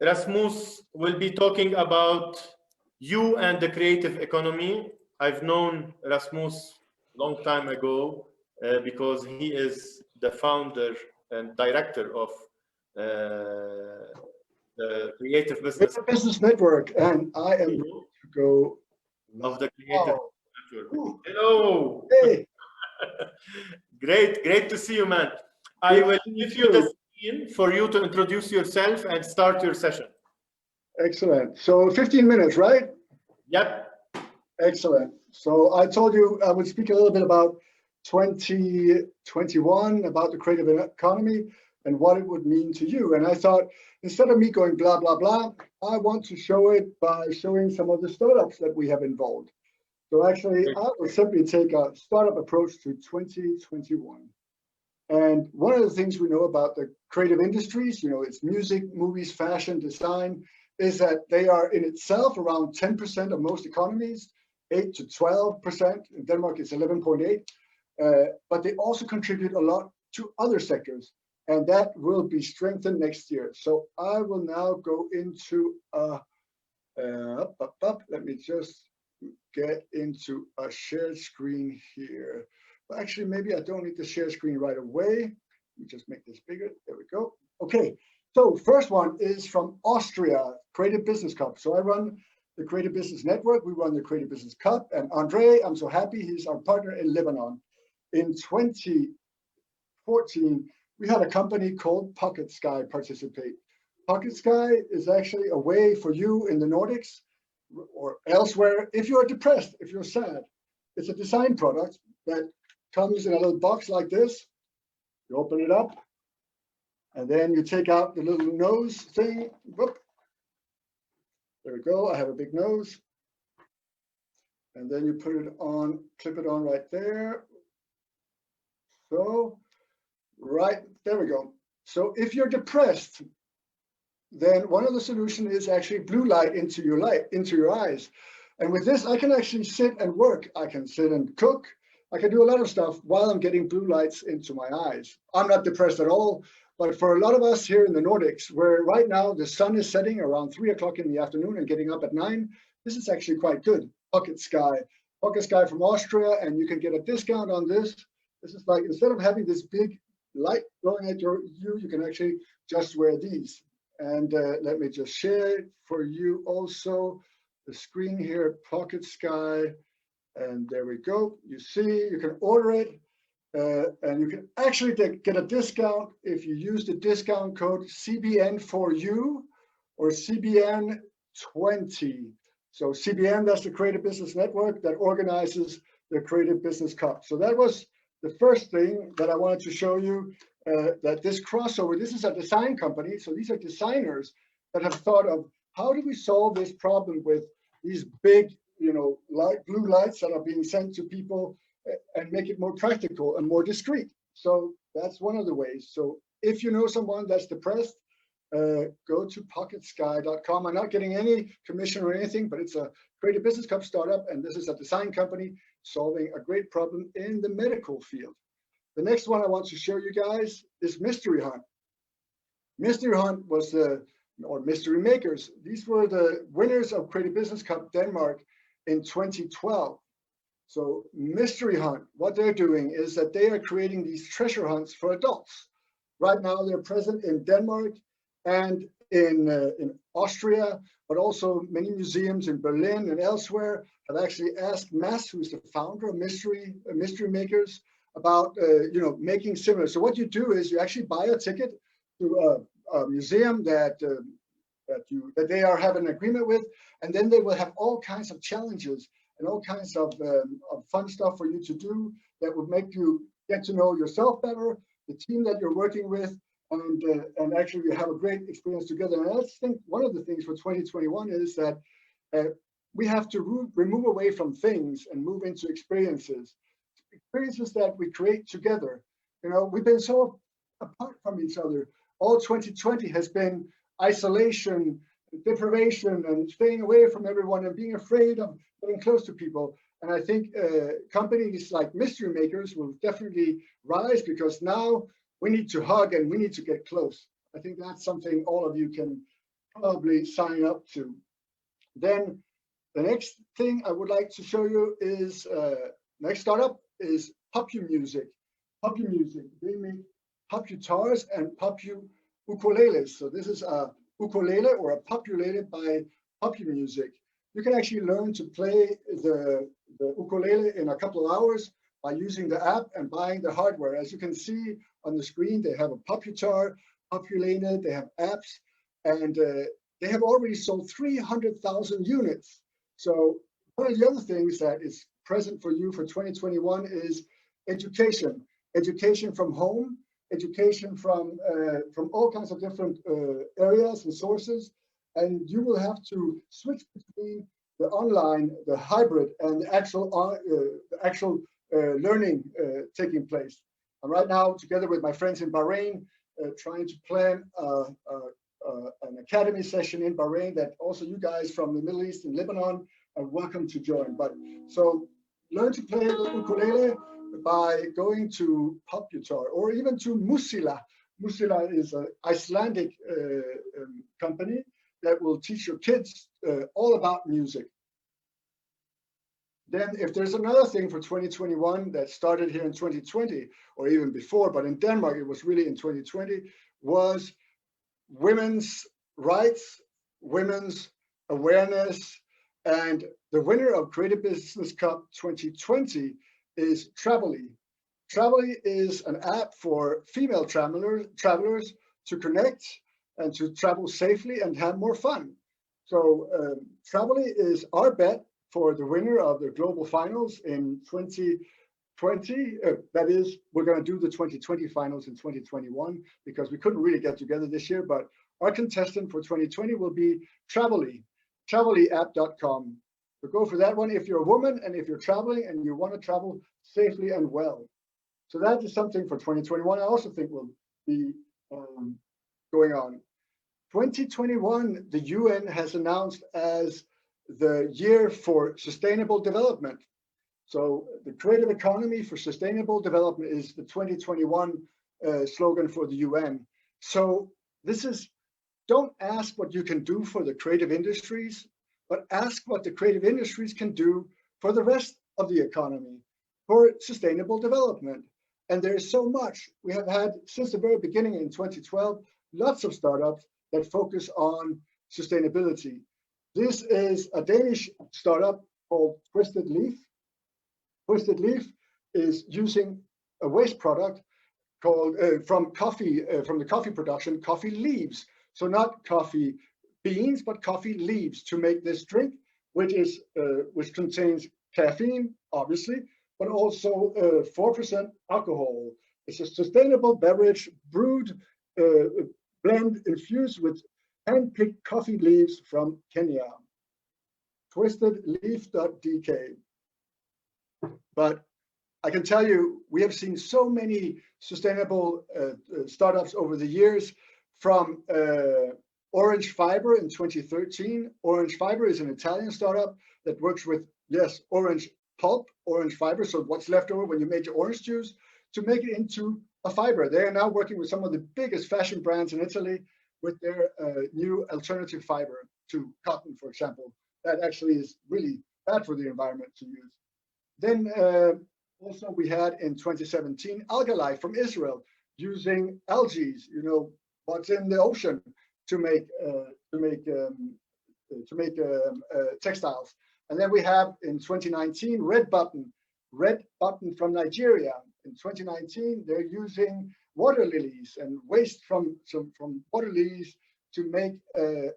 Rasmus will be talking about you and the creative economy. I've known Rasmus long time ago because he is the founder and director of the Creative Business Network, and I am going to go of the Creative Network. Ooh. Hello. Hey. Great to see you, man. I will give you the screen for you to introduce yourself and start your session. Excellent. So 15 minutes, right? Yep. Excellent. So I told you I would speak a little bit about 2021, about the creative economy and what it would mean to you. And I thought, instead of me going blah, blah, blah, I want to show it by showing some of the startups that we have involved. So actually, I will simply take a startup approach to 2021. And one of the things we know about the creative industries, it's music, movies, fashion, design, is that they are in itself around 10% of most economies, 8 to 12%. In Denmark, it's 11.8. But they also contribute a lot to other sectors, and that will be strengthened next year. So I will now go into let me just get into a shared screen here. Well, actually, maybe I don't need the share screen right away. Let me just make this bigger. There we go. Okay. So first one is from Austria, Creative Business Cup. So I run the Creative Business Network. We run the Creative Business Cup. And Andre, I'm so happy, he's our partner in Lebanon. In 2014, we had a company called Pocket Sky participate. Pocket Sky is actually a way for you in the Nordics or elsewhere, if you're depressed, if you're sad. It's a design product that comes in a little box like this. You open it up, and then you take out the little nose thing. Whoop. There we go. I have a big nose. And then you put it on, clip it on right there. So, right, there we go. So if you're depressed, then one of the solutions is actually blue light into your eyes. And with this, I can actually sit and work. I can sit and cook. I can do a lot of stuff while I'm getting blue lights into my eyes. I'm not depressed at all, but for a lot of us here in the Nordics, where right now the sun is setting around 3 o'clock in the afternoon and getting up at 9, this is actually quite good. Pocket Sky from Austria, and you can get a discount on this. This is like, instead of having this big light going at you, you can actually just wear these. And let me just share it for you also. The screen here, Pocket Sky, and there we go. You see, you can order it, and you can actually get a discount if you use the discount code CBN4U or CBN20. So CBN, that's the Creative Business Network that organizes the Creative Business Cup. So that was the first thing that I wanted to show you, that this crossover, this is a design company. So these are designers that have thought of, how do we solve this problem with these big, blue lights that are being sent to people, and make it more practical and more discreet. So that's one of the ways. So if you know someone that's depressed, go to pocketsky.com. I'm not getting any commission or anything, but it's a Creative Business Cup startup, and this is a design company solving a great problem in the medical field. The next one I want to show you guys is Mystery Hunt. Mystery Hunt was or Mystery Makers. These were the winners of Creative Business Cup Denmark in 2012. So Mystery Hunt, what they're doing is that they are creating these treasure hunts for adults. Right now they're present in Denmark and in Austria, but also many museums in Berlin and elsewhere have actually asked Mads, who's the founder of Mystery Makers, about making similar. So what you do is you actually buy a ticket to a museum that they are having an agreement with, and then they will have all kinds of challenges and all kinds of fun stuff for you to do that would make you get to know yourself better, the team that you're working with, and actually have a great experience together. And I think one of the things for 2021 is that we have to remove away from things and move into experiences that we create together. We've been so apart from each other. All 2020 has been isolation, deprivation, and staying away from everyone and being afraid of getting close to people. And I think companies like Mystery Makers will definitely rise, because now we need to hug and we need to get close. I think that's something all of you can probably sign up to. Then the next thing I would like to show you is, next startup is Popu Music. Popu Music, they make Popu guitars and Popu ukuleles. So this is a ukulele or a populated by Popu Music. You can actually learn to play the ukulele in a couple of hours by using the app and buying the hardware. As you can see on the screen, they have a Popu guitar, populated, they have apps, and they have already sold 300,000 units. So one of the other things that is present for you for 2021 is education. Education from home, education from all kinds of different areas and sources. And you will have to switch between the online, the hybrid, and the actual learning taking place. I'm right now, together with my friends in Bahrain, trying to plan an academy session in Bahrain that also you guys from the Middle East and Lebanon are welcome to join. But so learn to play the ukulele by going to Pop Guitar or even to Musila. Musila is an Icelandic company that will teach your kids all about music. Then if there's another thing for 2021 that started here in 2020 or even before, but in Denmark, it was really in 2020, was women's rights, women's awareness, and the winner of Creative Business Cup 2020 is Travelly. Travelly is an app for female travelers to connect and to travel safely and have more fun. So Travelly is our bet for the winner of the global finals in 2020. That is, we're going to do the 2020 finals in 2021 because we couldn't really get together this year, but our contestant for 2020 will be Travelly, travellyapp.com. So go for that one if you're a woman and if you're traveling and you want to travel safely and well. So that is something for 2021 I also think will be going on. 2021, the UN has announced as the year for sustainable development. So the creative economy for sustainable development is the 2021 slogan for the UN. So this is, don't ask what you can do for the creative industries, but ask what the creative industries can do for the rest of the economy, for sustainable development. And there's so much. We have had, since the very beginning in 2012, lots of startups that focus on sustainability. This is a Danish startup called Twisted Leaf. Twisted Leaf is using a waste product called from the coffee production, coffee leaves. So not coffee beans, but coffee leaves to make this drink, which contains caffeine, obviously, but also 4% alcohol. It's a sustainable beverage brewed blend infused with hand-picked coffee leaves from Kenya. Twistedleaf.dk. But I can tell you, we have seen so many sustainable startups over the years, from Orange Fiber in 2013. Orange Fiber is an Italian startup that works with, yes, orange pulp, orange fiber, so what's left over when you make your orange juice, to make it into a fiber. They are now working with some of the biggest fashion brands in Italy with their new alternative fiber to cotton, for example. That actually is really bad for the environment to use. Then also we had in 2017 Algalife from Israel, using algae, you know, what's in the ocean, to make textiles. And then we have in 2019 Red Button from Nigeria. In 2019, they're using water lilies and waste from water lilies to make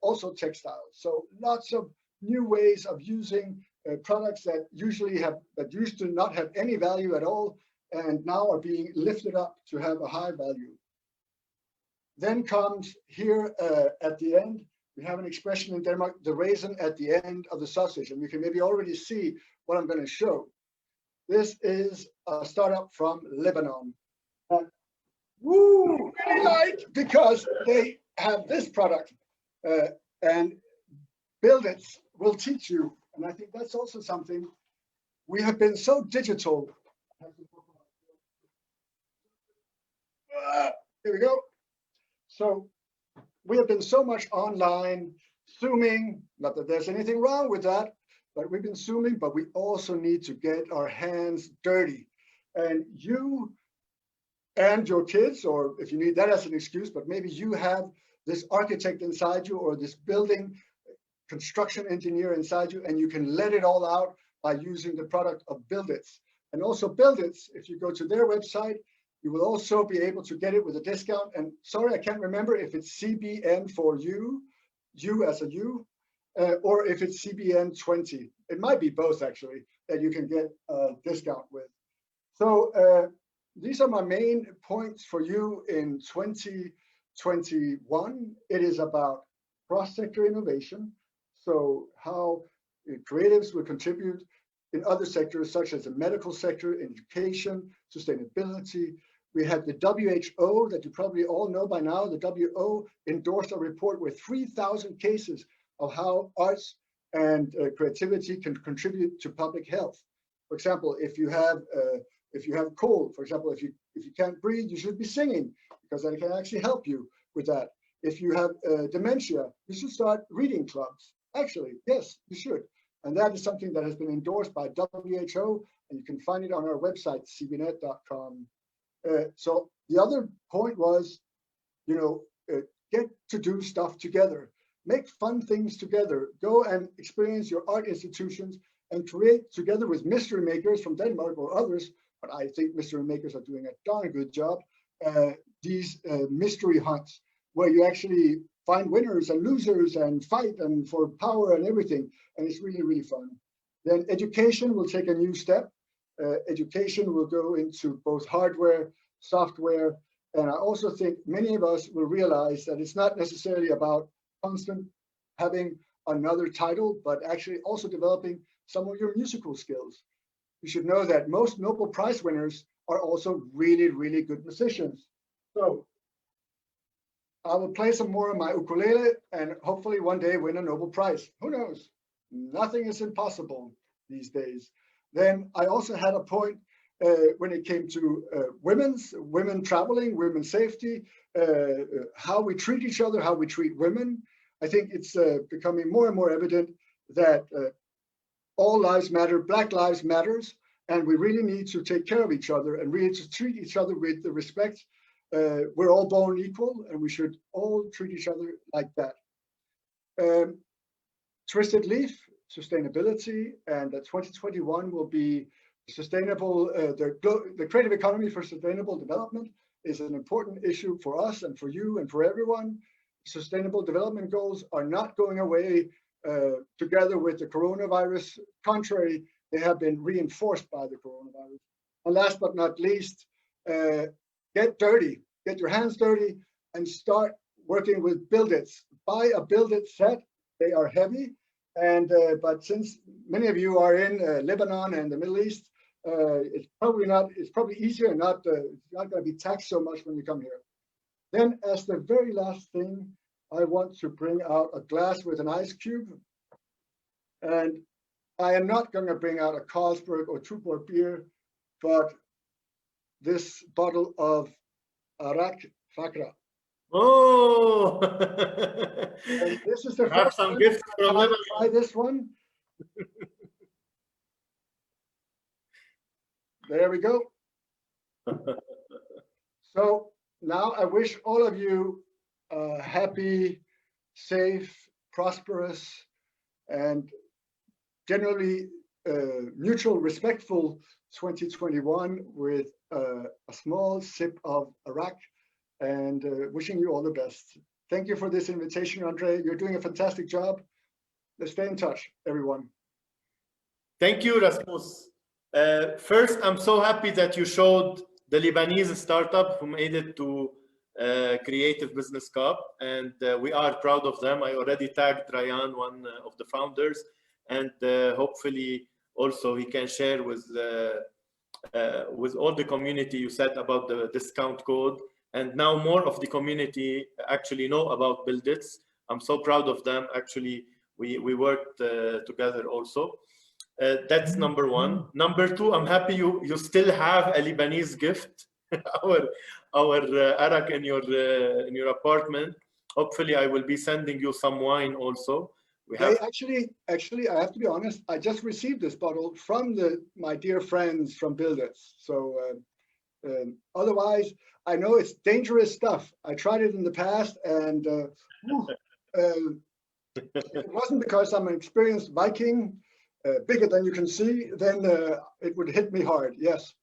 also textiles. So lots of new ways of using products that used to not have any value at all, and now are being lifted up to have a high value. Then comes here at the end, we have an expression in Denmark, the raisin at the end of the sausage, and you can maybe already see what I'm going to show. This is a startup from Lebanon. Really like, because they have this product, and Build It will teach you. And I think that's also something. We have been so digital. Here we go. So we have been so much online, Zooming, not that there's anything wrong with that, but we've been Zooming, but we also need to get our hands dirty. And you and your kids, or if you need that as an excuse, but maybe you have this architect inside you or this building construction engineer inside you, and you can let it all out by using the product of Buildits. And also Buildits, if you go to their website, you will also be able to get it with a discount. And sorry, I can't remember if it's CBN for you as a you, or if it's CBN 20. It might be both actually, that you can get a discount with. So these are my main points for you in 2021. It is about cross-sector innovation. So how creatives will contribute in other sectors, such as the medical sector, education, sustainability. We have the WHO that you probably all know by now. The WHO endorsed a report with 3,000 cases of how arts and creativity can contribute to public health. For example, if you have cold, for example, if you can't breathe, you should be singing because that can actually help you with that. If you have dementia, you should start reading clubs. Actually, yes, you should. And that is something that has been endorsed by WHO, and you can find it on our website, cbnet.com. So the other point was, get to do stuff together. Make fun things together. Go and experience your art institutions and create together with mystery makers from Denmark or others, but I think mystery makers are doing a darn good job, these mystery hunts where you actually find winners and losers and fight and for power and everything. And it's really, really fun. Then education will take a new step. Education will go into both hardware, software. And I also think many of us will realize that it's not necessarily about constant having another title, but actually also developing some of your musical skills. You should know that most Nobel Prize winners are also really, really good musicians. So I will play some more on my ukulele and hopefully one day win a Nobel Prize. Who knows? Nothing is impossible these days. Then I also had a point when it came to women traveling, women's safety, how we treat each other, how we treat women. I think it's becoming more and more evident that all lives matter, Black lives matters, and we really need to take care of each other and really to treat each other with the respect. We're all born equal, and we should all treat each other like that. Twisted Leaf, sustainability, and 2021 will be sustainable. The creative economy for sustainable development is an important issue for us and for you and for everyone. Sustainable development goals are not going away together with the coronavirus. Contrary, they have been reinforced by the coronavirus. And last but not least, get dirty, get your hands dirty and start working with Buildits. Buy a Buildit set. They are heavy. And but since many of you are in Lebanon and the Middle East, it's probably easier and not going to be taxed so much when you come here. Then as the very last thing, I want to bring out a glass with an ice cube. And I am not going to bring out a Carlsberg or Tuborg beer, but this bottle of Arak Fakra. Oh! And this is the have first some time gifts from I Lebanon. try this one. There we go. So now I wish all of you a happy, safe, prosperous, and generally mutual, respectful 2021 with a small sip of Arak, and wishing you all the best. Thank you for this invitation, Andre. You're doing a fantastic job. Let's stay in touch, everyone. Thank you, Rasmus. First, I'm so happy that you showed the Lebanese startup who made it to Creative Business Cup, and we are proud of them. I already tagged Ryan, one of the founders, and hopefully also he can share with all the community you said about the discount code. And now more of the community actually know about Buildits. I'm so proud of them. Actually, we worked together also. That's number one. Number two, I'm happy you still have a Lebanese gift, our Arak in your apartment. Hopefully, I will be sending you some wine also. We They have actually, I have to be honest. I just received this bottle from my dear friends from Bilditz. So otherwise, I know it's dangerous stuff. I tried it in the past, and if it wasn't because I'm an experienced Viking, bigger than you can see, then it would hit me hard. Yes.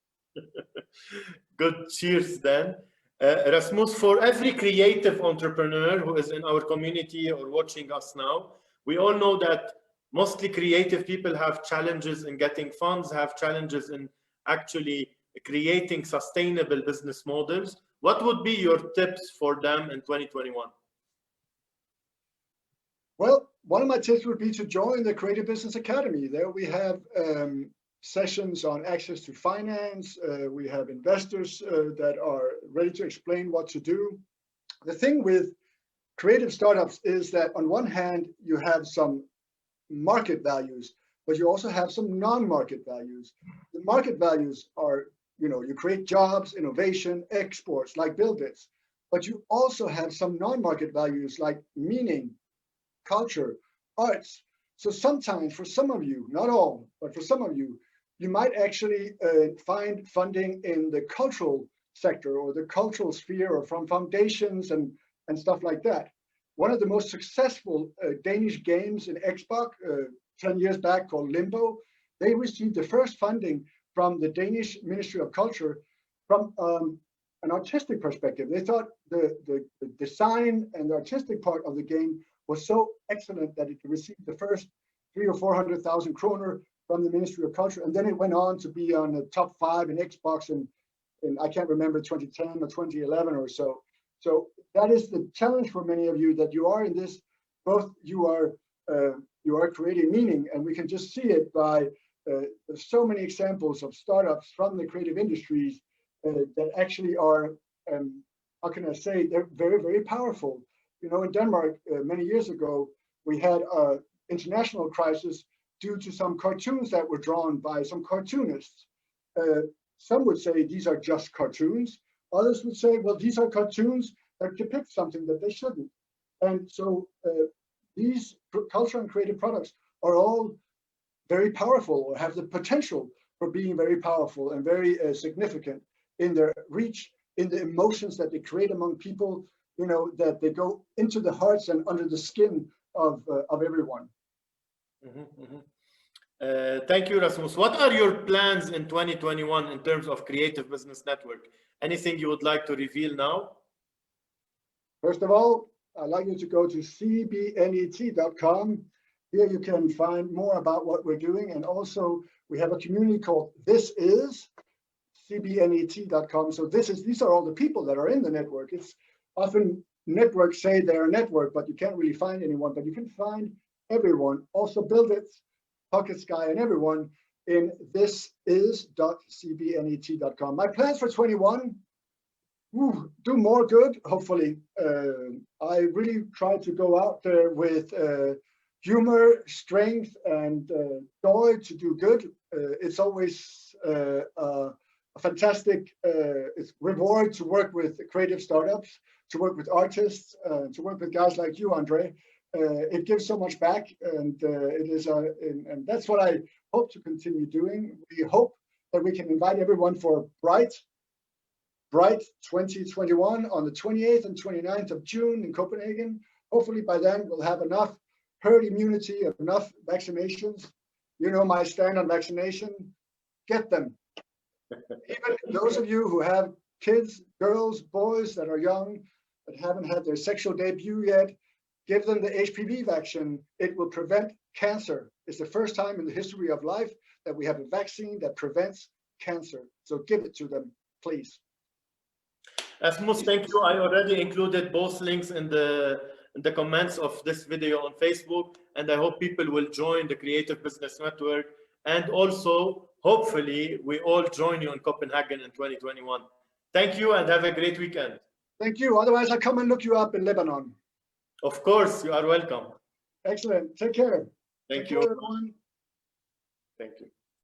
good. Cheers, then. Rasmus, for every creative entrepreneur who is in our community or watching us now, we all know that mostly creative people have challenges in getting funds, have challenges in actually creating sustainable business models. What would be your tips for them in 2021? Well, one of my tips would be to join the Creative Business Academy. There we have sessions on access to finance. We have investors that are ready to explain what to do. The thing with creative startups is that on one hand, you have some market values, but you also have some non-market values. The market values are, you create jobs, innovation, exports, like Bilditz, but you also have some non-market values like meaning, culture, arts. So sometimes for some of you, not all, but for some of you, you might actually find funding in the cultural sector or the cultural sphere or from foundations and stuff like that. One of the most successful Danish games in Xbox 10 years back called Limbo, they received the first funding from the Danish Ministry of Culture from an artistic perspective. They thought the design and the artistic part of the game was so excellent that it received the first 300,000 or 400,000 kroner from the Ministry of Culture. And then it went on to be on the top 5 in Xbox in I can't remember, 2010 or 2011 or so. So that is the challenge for many of you, that you are in this, both you are creating meaning, and we can just see it by so many examples of startups from the creative industries that actually are, how can I say, they're very, very powerful. In Denmark, many years ago, we had an international crisis due to some cartoons that were drawn by some cartoonists. Some would say these are just cartoons. Others would say, well, these are cartoons that depict something that they shouldn't. And so these culture and creative products are all very powerful, or have the potential for being very powerful and very significant in their reach, in the emotions that they create among people, that they go into the hearts and under the skin of everyone. Thank you, Rasmus. What are your plans in 2021 in terms of Creative Business Network? Anything you would like to reveal now? First of all, I'd like you to go to cbnet.com. Here you can find more about what we're doing. And also we have a community called This Is, cbnet.com. So these are all the people that are in the network. It's often networks say they're a network, but you can't really find anyone, but you can find everyone. Also Bilditz, Pocket Sky, and everyone in thisis.cbnet.com. My plans for 21, do more good, hopefully. I really try to go out there with humor, strength, and joy to do good. It's always a fantastic reward to work with creative startups, to work with artists, to work with guys like you, Andre. It gives so much back, and it is and that's what I hope to continue doing. We hope that we can invite everyone for Bright 2021 on the 28th and 29th of June in Copenhagen. Hopefully by then we'll have enough herd immunity, enough vaccinations. You know my stand on vaccination. Get them. Even those of you who have kids, girls, boys that are young, that haven't had their sexual debut yet, give them the HPV vaccine. It will prevent cancer. It's the first time in the history of life that we have a vaccine that prevents cancer. So give it to them, please. Rasmus, thank you. I already included both links in the comments of this video on Facebook, and I hope people will join the Creative Business Network. And also, hopefully, we all join you in Copenhagen in 2021. Thank you, and have a great weekend. Thank you. Otherwise, I'll come and look you up in Lebanon. Of course, you are welcome. Excellent. Take care. Thank Take you. care, everyone. Thank you.